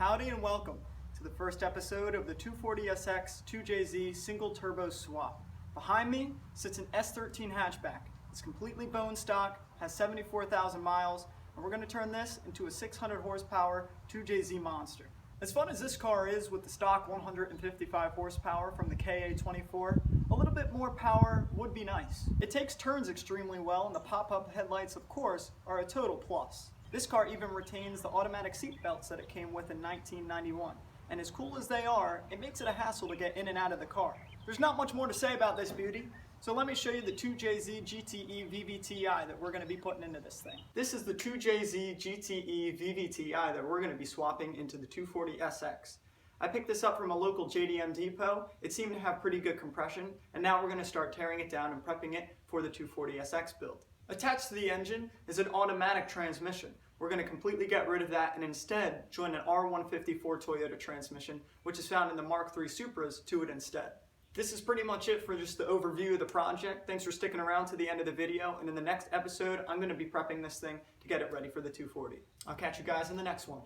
Howdy and welcome to the first episode of the 240SX 2JZ single turbo swap. Behind me sits an S13 hatchback. It's completely bone stock, has 74,000 miles, and we're going to turn this into a 600 horsepower 2JZ monster. As fun as this car is with the stock 155 horsepower from the KA24, a little bit more power would be nice. It takes turns extremely well, and the pop-up headlights, of course, are a total plus. This car even retains the automatic seat belts that it came with in 1991. And as cool as they are, it makes it a hassle to get in and out of the car. There's not much more to say about this beauty, so let me show you the 2JZ GTE VVTi that we're going to be putting into this thing. This is the 2JZ GTE VVTi that we're going to be swapping into the 240SX. I picked this up from a local JDM depot. It seemed to have pretty good compression, and now we're going to start tearing it down and prepping it for the 240SX build. Attached to the engine is an automatic transmission. We're going to completely get rid of that and instead join an R154 Toyota transmission, which is found in the Mark III Supras, to it instead. This is pretty much it for just the overview of the project. Thanks for sticking around to the end of the video, and in the next episode I'm going to be prepping this thing to get it ready for the 240. I'll catch you guys in the next one.